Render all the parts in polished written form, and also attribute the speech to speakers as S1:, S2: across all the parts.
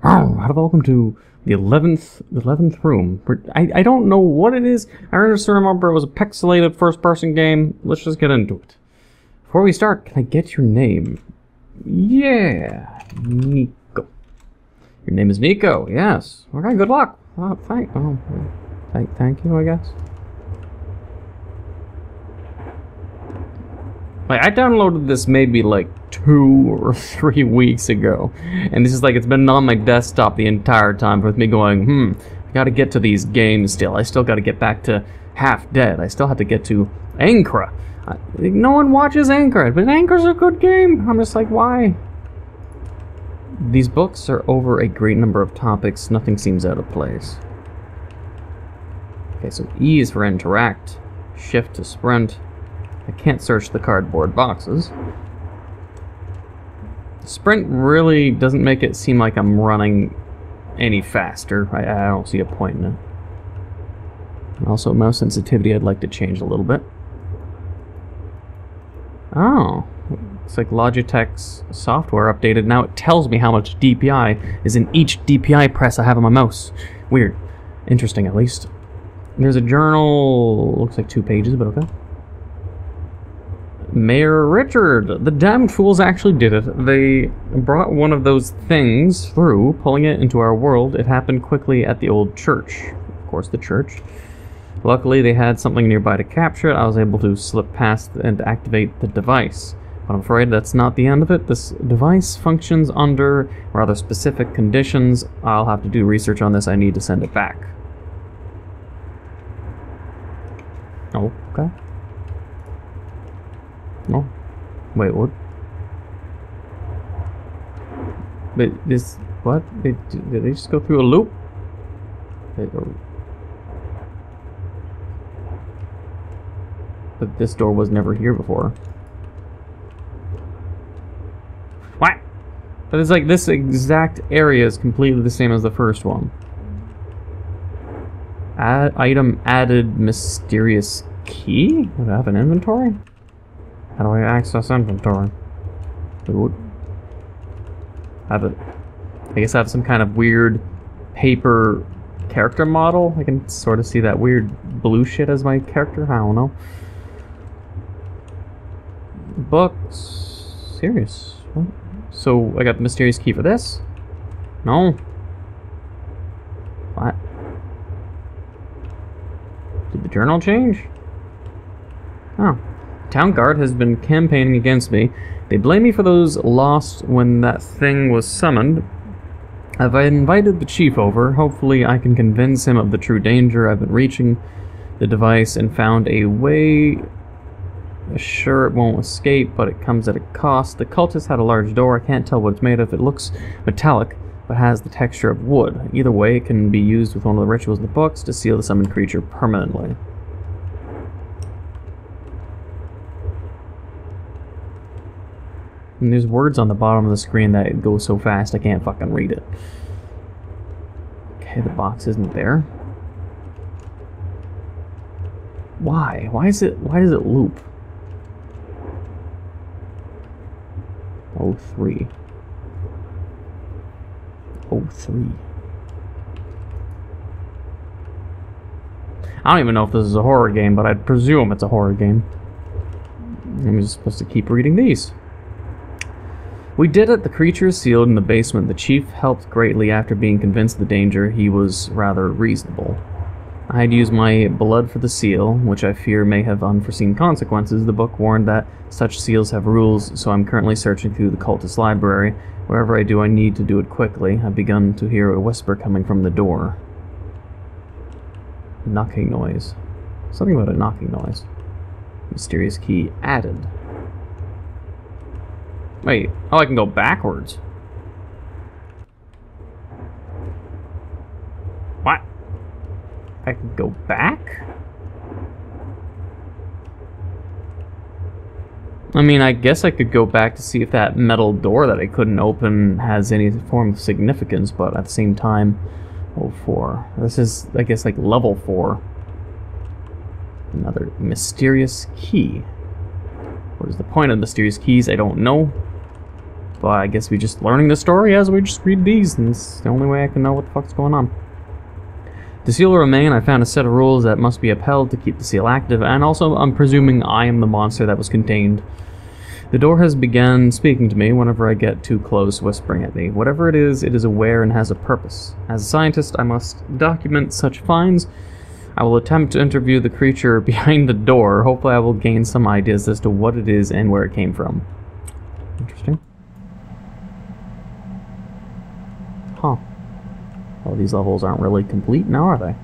S1: Oh, welcome to the 11th room. I don't know what it is. I just remember it was a pixelated first-person game. Let's just get into it. Before we start, can I get your name? Yeah, Neco. Your name is Neco. Yes. Okay. Good luck. Thank you, I guess. Like, I downloaded this maybe like 2 or 3 weeks ago, and this is like, it's been on my desktop the entire time with me going, I gotta get to these games still. I still gotta get back to Half Dead. I still have to get to Ankra. No one watches Ankra, but Ankra's a good game. I'm just like, why? These books are over a great number of topics. Nothing seems out of place. Okay, so E is for interact, shift to sprint. I can't search the cardboard boxes. Sprint really doesn't make it seem like I'm running any faster. I don't see a point in it. And also, mouse sensitivity I'd like to change a little bit. Oh, looks like Logitech's software updated. Now it tells me how much DPI is in each DPI press I have on my mouse. Weird. Interesting, at least. There's a journal, looks like 2 pages, but okay. Mayor Richard, the damned fools actually did it. They brought one of those things through, pulling it into our world. It happened quickly at the old church. Of course, the church. Luckily, they had something nearby to capture it. I was able to slip past and activate the device. But I'm afraid that's not the end of it. This device functions under rather specific conditions. I'll have to do research on this. I need to send it back. Oh, okay. No. Wait, what? But this... What? Did they just go through a loop? But this door was never here before. What? But it's like this exact area is completely the same as the first one. Item added mysterious key? Would I have an inventory? How do I access inventory? Ooh. I guess I have some kind of weird paper character model. I can sort of see that weird blue shit as my character. I don't know. Books. Serious. What? So I got the mysterious key for this? No. What? Did the journal change? Oh. Town guard has been campaigning against me. They blame me for those lost when that thing was summoned. I've invited the chief over. Hopefully I can convince him of the true danger. I've been reaching the device and found a way. Sure, it won't escape, but it comes at a cost. The cultist had a large door. I can't tell what it's made of. It looks metallic, but has the texture of wood. Either way, it can be used with one of the rituals in the books to seal the summoned creature permanently. And there's words on the bottom of the screen that go so fast I can't fucking read it. Okay, the box isn't there. Why? Why does it loop? 03. 03. I don't even know if this is a horror game, but I'd presume it's a horror game. I'm just supposed to keep reading these. We did it. The creature is sealed in the basement. The chief helped greatly after being convinced of the danger. He was rather reasonable. I had used my blood for the seal, which I fear may have unforeseen consequences. The book warned that such seals have rules, so I'm currently searching through the cultist library. Wherever I do, I need to do it quickly. I've begun to hear a whisper coming from the door. A knocking noise. Something about a knocking noise. Mysterious key added. Wait, oh, I can go backwards. What? I can go back? I mean, I guess I could go back to see if that metal door that I couldn't open has any form of significance, but at the same time, 04. This is, I guess, like level 4. Another mysterious key. What is the point of mysterious keys? I don't know. But I guess we're just learning the story as we just read these, and it's the only way I can know what the fuck's going on. To seal remain, I found a set of rules that must be upheld to keep the seal active, and also I'm presuming I am the monster that was contained. The door has begun speaking to me whenever I get too close, whispering at me. Whatever it is aware and has a purpose. As a scientist, I must document such finds. I will attempt to interview the creature behind the door. Hopefully I will gain some ideas as to what it is and where it came from. Interesting. Huh. Well, these levels aren't really complete now, are they?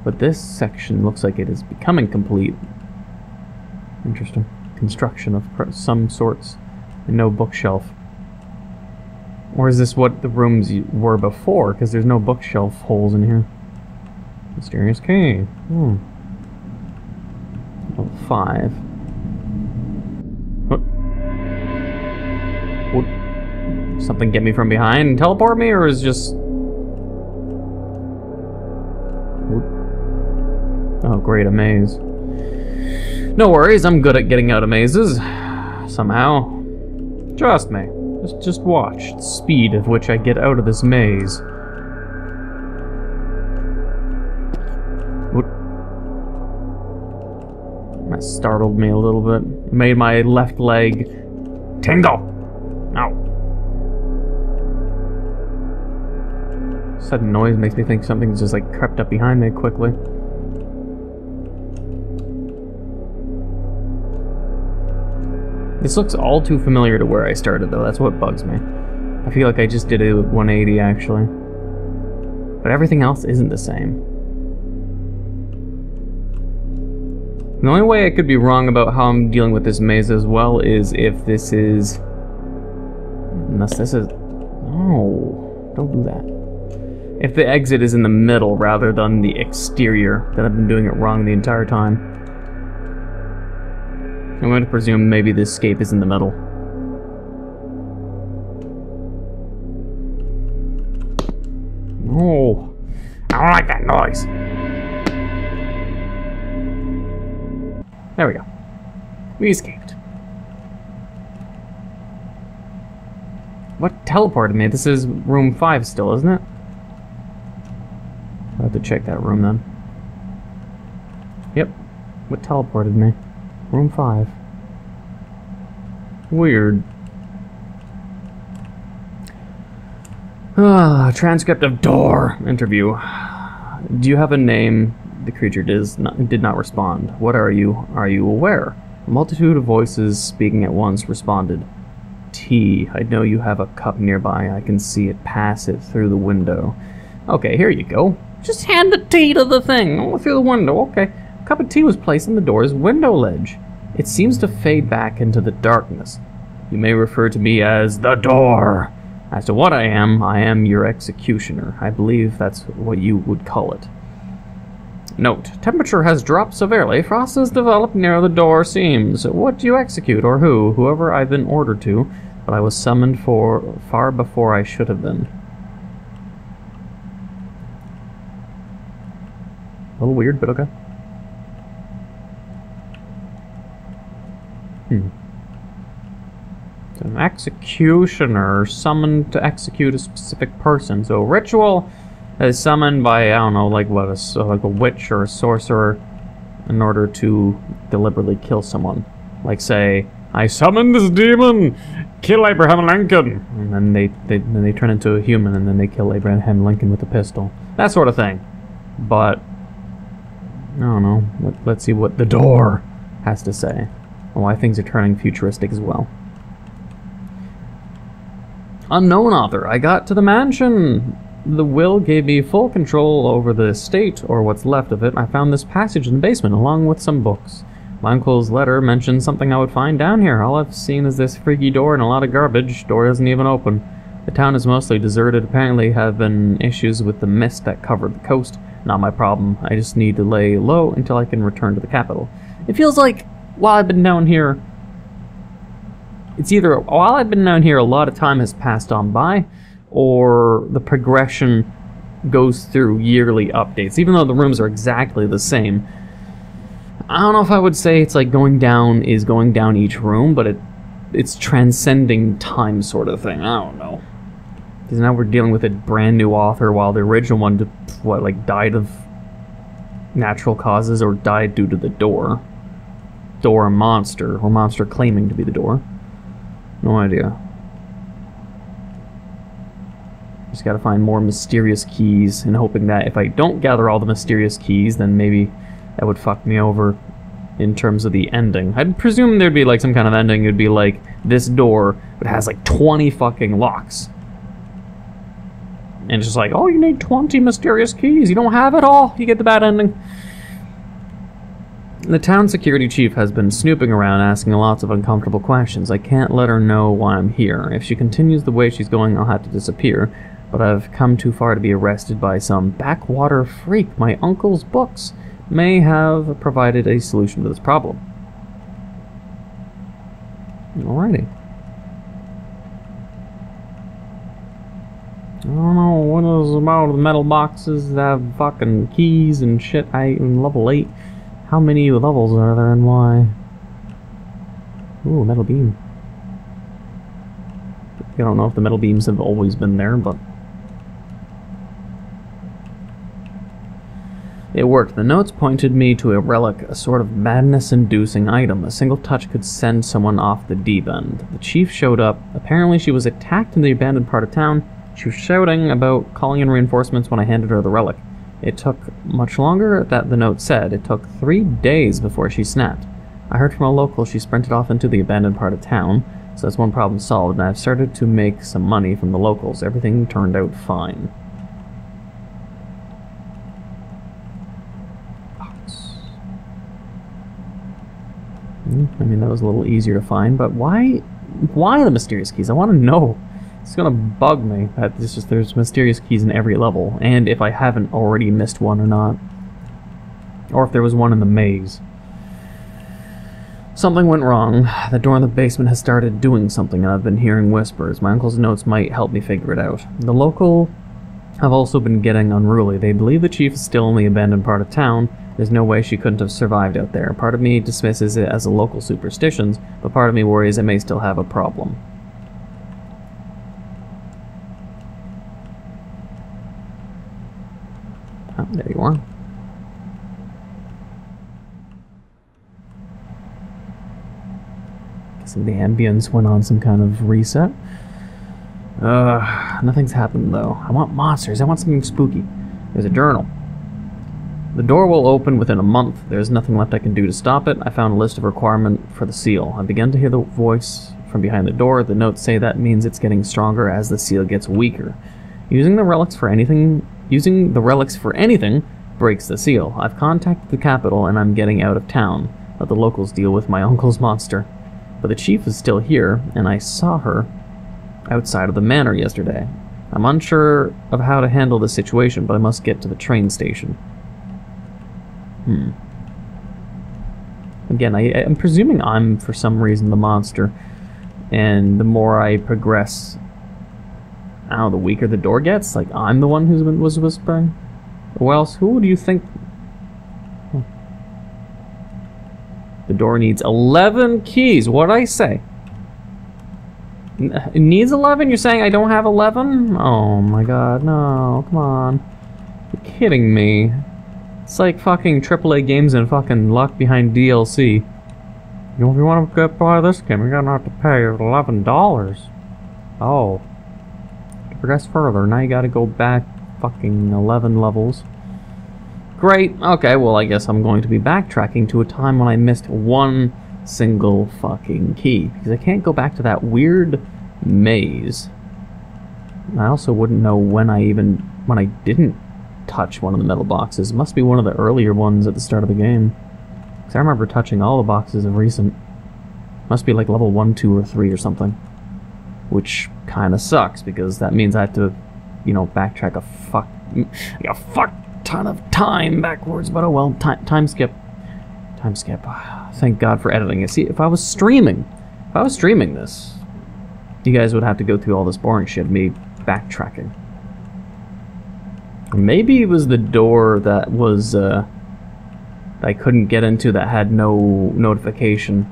S1: But this section looks like it is becoming complete. Interesting. Construction of some sorts. And no bookshelf. Or is this what the rooms were before? Because there's no bookshelf holes in here. Mysterious key. Level 5. What? Something get me from behind and teleport me, or is just... Oh great, a maze. No worries, I'm good at getting out of mazes. Somehow. Trust me. Just watch the speed at which I get out of this maze. What? That startled me a little bit. It made my left leg tingle. Ow. Sudden noise makes me think something's just like crept up behind me quickly. This looks all too familiar to where I started, though. That's what bugs me. I feel like I just did a 180, actually. But everything else isn't the same. The only way I could be wrong about how I'm dealing with this maze as well is if this is... Unless this is... No, don't do that. If the exit is in the middle rather than the exterior, then I've been doing it wrong the entire time. I'm going to presume maybe the escape is in the middle. Oh, I don't like that noise. There we go. We escaped. What teleported me? This is room 5 still, isn't it? I'll have to check that room then. Yep. What teleported me? Room 5. Weird. Transcript of door interview. Do you have a name? The creature did not respond. What are you? Are you aware? A multitude of voices speaking at once responded. Tea. I know you have a cup nearby. I can see it pass it through the window. Okay, here you go. Just hand the tea to the thing. Oh, through the window. Okay. A cup of tea was placed on the door's window ledge. It seems to fade back into the darkness. You may refer to me as the door. As to what I am your executioner. I believe that's what you would call it. Note, temperature has dropped severely. Frost has developed near the door seams. What do you execute, or who? Whoever I've been ordered to, but I was summoned for far before I should have been. A little weird, but okay. So an executioner summoned to execute a specific person. So ritual is summoned by, I don't know, like what, like a witch or a sorcerer in order to deliberately kill someone. Like say, I summon this demon, kill Abraham Lincoln, and then they turn into a human and then they kill Abraham Lincoln with a pistol. That sort of thing. But I don't know. Let's see what the door has to say. And why things are turning futuristic as well. Unknown author. I got to the mansion. The will gave me full control over the estate, or what's left of it. I found this passage in the basement, along with some books. My uncle's letter mentioned something I would find down here. All I've seen is this freaky door and a lot of garbage. Door doesn't even open. The town is mostly deserted. Apparently have been issues with the mist that covered the coast. Not my problem. I just need to lay low until I can return to the capital. It feels like while I've been down here, it's either while I've been down here a lot of time has passed on by, or the progression goes through yearly updates, even though the rooms are exactly the same. I don't know if I would say it's like going down each room, but it's transcending time sort of thing. I don't know. Because now we're dealing with a brand new author, while the original one, what, like, died of natural causes or died due to the door. Door monster, or monster claiming to be the door. No idea. Just gotta find more mysterious keys, and hoping that if I don't gather all the mysterious keys, then maybe that would fuck me over in terms of the ending. I'd presume there'd be like some kind of ending. It'd be like this door, but it has like 20 fucking locks. And it's just like, oh, you need 20 mysterious keys. You don't have it all. You get the bad ending. The town security chief has been snooping around, asking lots of uncomfortable questions. I can't let her know why I'm here. If she continues the way she's going, I'll have to disappear. But I've come too far to be arrested by some backwater freak. My uncle's books may have provided a solution to this problem. Alrighty. I don't know what is about the metal boxes that have fucking keys and shit. I'm level 8. How many levels are there and why? Ooh, metal beam. I don't know if the metal beams have always been there, but... It worked. The notes pointed me to a relic, a sort of madness-inducing item. A single touch could send someone off the deep end. The chief showed up. Apparently she was attacked in the abandoned part of town. She was shouting about calling in reinforcements when I handed her the relic. It took much longer than the note said. It took 3 days before she snapped. I heard from a local she sprinted off into the abandoned part of town, so that's one problem solved, and I've started to make some money from the locals. Everything turned out fine. I mean, that was a little easier to find, but why the mysterious keys? I want to know. It's gonna bug me that there's mysterious keys in every level, and if I haven't already missed one or not. Or if there was one in the maze. Something went wrong. The door in the basement has started doing something, and I've been hearing whispers. My uncle's notes might help me figure it out. The local have also been getting unruly. They believe the chief is still in the abandoned part of town. There's no way she couldn't have survived out there. Part of me dismisses it as a local superstitions, but part of me worries it may still have a problem. Oh, there you are. Guessing the ambience went on some kind of reset. Nothing's happened though. I want monsters. I want something spooky. There's a journal. The door will open within a month. There's nothing left I can do to stop it. I found a list of requirements for the seal. I began to hear the voice from behind the door. The notes say that means it's getting stronger as the seal gets weaker. Using the relics for anything breaks the seal. I've contacted the capital and I'm getting out of town. Let the locals deal with my uncle's monster. But the chief is still here, and I saw her outside of the manor yesterday. I'm unsure of how to handle the situation, but I must get to the train station. Again, I'm presuming I'm, for some reason, the monster. And the more I progress, I don't know, the weaker the door gets. Like, I'm the one who was whispering. Or else, who do you think... The door needs 11 keys. What'd I say? It needs 11? You're saying I don't have 11? Oh my god, no, come on. You're kidding me. It's like fucking AAA games and fucking luck behind DLC. You know, if you want to buy this game, you're gonna have to pay $11. Oh. To progress further, now you gotta go back fucking 11 levels. Great, okay, well I guess I'm going to be backtracking to a time when I missed one single fucking key. Because I can't go back to that weird maze. I also wouldn't know when I didn't touch one of the metal boxes. It must be one of the earlier ones at the start of the game. Because I remember touching all the boxes of recent. Must be like level 1, 2, or 3 or something. Which kind of sucks, because that means I have to, you know, backtrack a fuck ton of time backwards. But oh well, time skip. Time skip. Thank God for editing it. See, if I was streaming this, you guys would have to go through all this boring shit, me backtracking. Maybe it was the door that was, I couldn't get into that had no notification.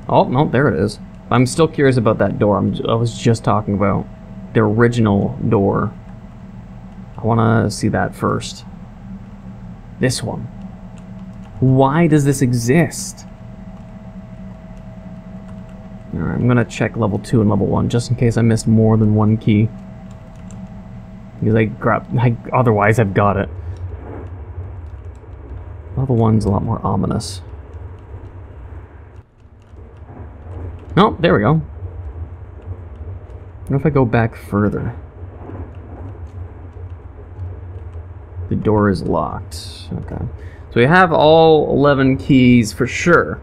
S1: Oh, no, there it is. I'm still curious about that door. I was just talking about the original door. I want to see that first. This one. Why does this exist? Alright, I'm going to check level 2 and level 1 just in case I missed more than one key. Because otherwise I've got it. Level 1's a lot more ominous. Oh, there we go. What if I go back further? The door is locked. Okay. So we have all 11 keys for sure.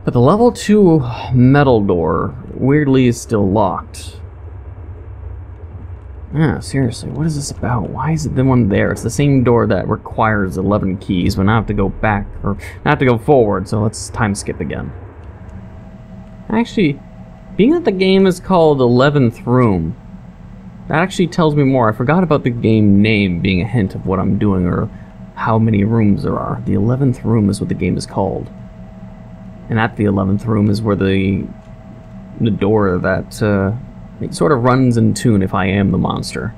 S1: But the level 2 metal door, weirdly, is still locked. Yeah, seriously, what is this about? Why is it the one there? It's the same door that requires 11 keys, but now I have to go back, or I have to go forward, so let's time skip again. Actually, being that the game is called 11th Room, that actually tells me more. I forgot about the game name being a hint of what I'm doing, or how many rooms there are. The 11th Room is what the game is called. And at the 11th room is where the door that it sort of runs in tune if I am the monster.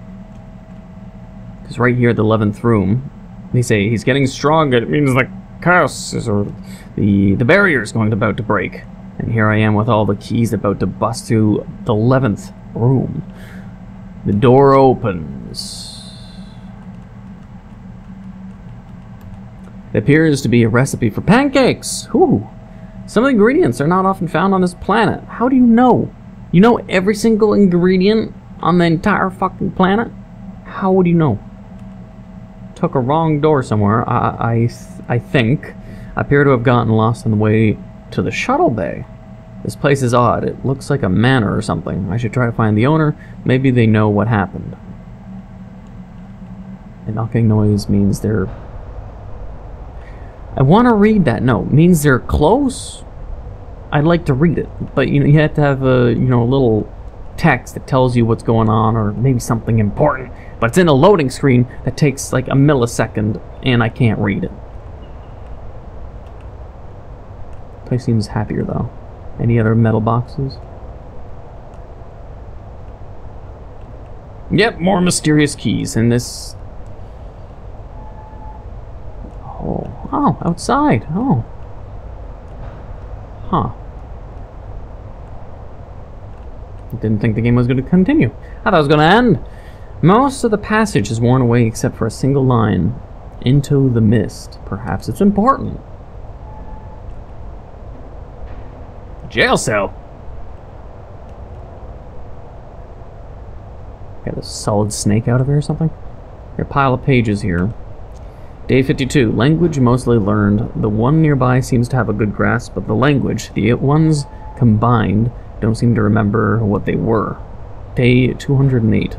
S1: Because right here at the 11th room, they say he's getting stronger. It means the curse or the barrier is about to break. And here I am with all the keys about to bust through the 11th room. The door opens. It appears to be a recipe for pancakes. Ooh. Some of the ingredients are not often found on this planet. How do you know? You know every single ingredient on the entire fucking planet? How would you know? Took a wrong door somewhere. I think. I appear to have gotten lost on the way to the shuttle bay. This place is odd. It looks like a manor or something. I should try to find the owner. Maybe they know what happened. A knocking noise means they're... I want to read that note. Means they're close. I'd like to read it, but you have to have a little text that tells you what's going on, or maybe something important. But it's in a loading screen that takes like a millisecond, and I can't read it. Place seems happier though. Any other metal boxes? Yep, more mysterious keys, and this. Oh, outside. Oh. Huh. Didn't think the game was going to continue. I thought it was going to end. Most of the passage is worn away except for a single line. Into the mist. Perhaps it's important. Jail cell. Got a solid snake out of here or something? Got a pile of pages here. Day 52. Language mostly learned. The one nearby seems to have a good grasp of the language. The ones combined don't seem to remember what they were. Day 208.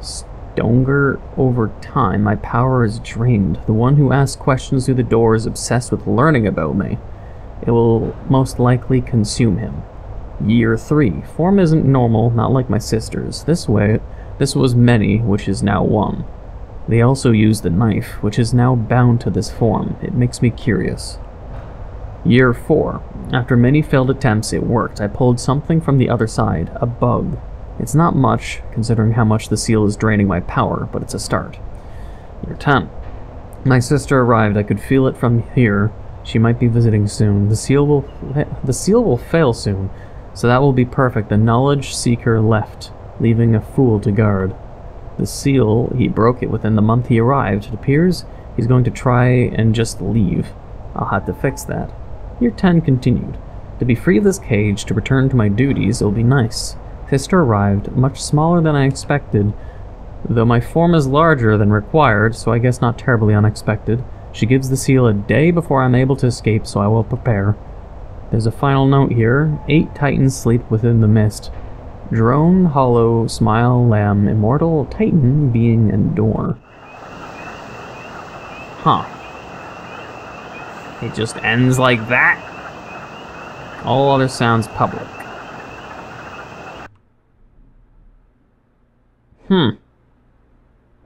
S1: Stronger over time. My power is drained. The one who asks questions through the door is obsessed with learning about me. It will most likely consume him. Year 3. Form isn't normal, not like my sister's. This was many, which is now one. They also use the knife, which is now bound to this form. It makes me curious. Year 4. After many failed attempts, it worked. I pulled something from the other side. A bug. It's not much, considering how much the seal is draining my power, but it's a start. Year 10. My sister arrived. I could feel it from here. She might be visiting soon. The seal will fail soon, so that will be perfect. The knowledge seeker left, leaving a fool to guard. The seal, he broke it within the month he arrived. It appears he's going to try and just leave. I'll have to fix that. Year 10 continued. To be free of this cage, to return to my duties, it'll be nice. Sister arrived, much smaller than I expected, though my form is larger than required, so I guess not terribly unexpected. She gives the seal a day before I'm able to escape, so I will prepare. There's a final note here. 8 titans sleep within the mist. Drone, Hollow, Smile, Lamb, Immortal, Titan, Being, and Door. Huh. It just ends like that? All other sounds public.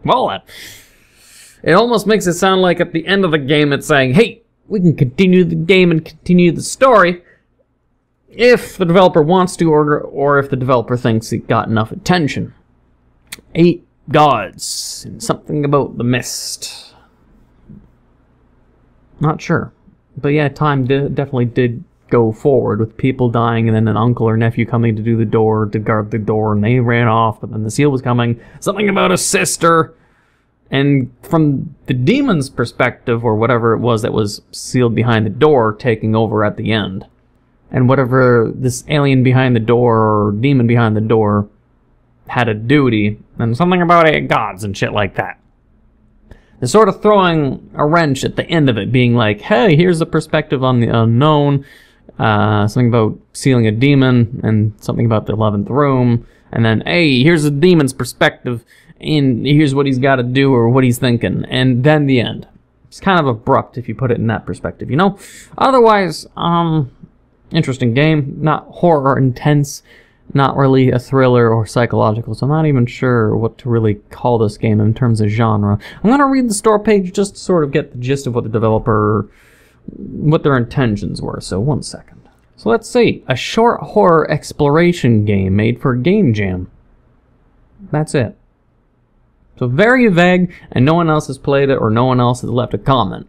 S1: Well, it almost makes it sound like at the end of the game it's saying, hey, we can continue the game and continue the story. if the developer wants to, or if the developer thinks it got enough attention. 8 gods, and something about the mist. Not sure. But yeah, time definitely did go forward with people dying and then an uncle or nephew coming to do the door, to guard the door, and they ran off, but then the seal was coming. Something about a sister. And from the demon's perspective, or whatever it was that was sealed behind the door, taking over at the end. And whatever this alien behind the door, or demon behind the door, had a duty, and something about 8 gods and shit like that. They're sort of throwing a wrench at the end of it, being like, hey, here's the perspective on the unknown, something about sealing a demon, and something about the 11th room, and then, hey, here's the demon's perspective, and here's what he's got to do, or what he's thinking, and then the end. It's kind of abrupt if you put it in that perspective, you know? Otherwise, interesting game, not horror intense, not really a thriller or psychological, so I'm not even sure what to really call this game in terms of genre. I'm going to read the store page just to sort of get the gist of what the developer, what their intentions were, so 1 second. So let's see, a short horror exploration game made for Game Jam. That's it. So very vague, and no one else has played it, or no one else has left a comment.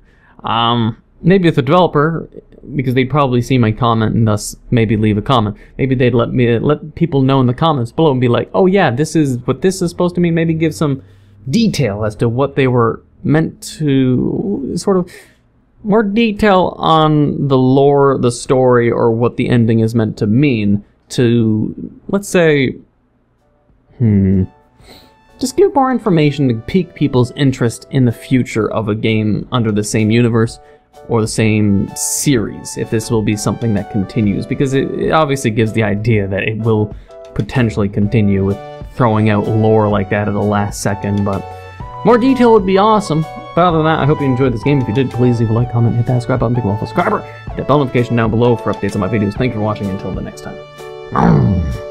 S1: Maybe if the developer, because they'd probably see my comment and thus maybe leave a comment. Maybe they'd let people know in the comments below and be like, oh yeah, this is what this is supposed to mean. Maybe give some detail as to what they were meant to, sort of more detail on the lore, the story, or what the ending is meant to mean to, let's say, just give more information to pique people's interest in the future of a game under the same universe or the same series, if this will be something that continues, because it obviously gives the idea that it will potentially continue with throwing out lore like that at the last second, but more detail would be awesome. But other than that, I hope you enjoyed this game. If you did, please leave a like, comment, hit that subscribe button, become a subscriber, hit that bell notification down below for updates on my videos. Thank you for watching, until the next time.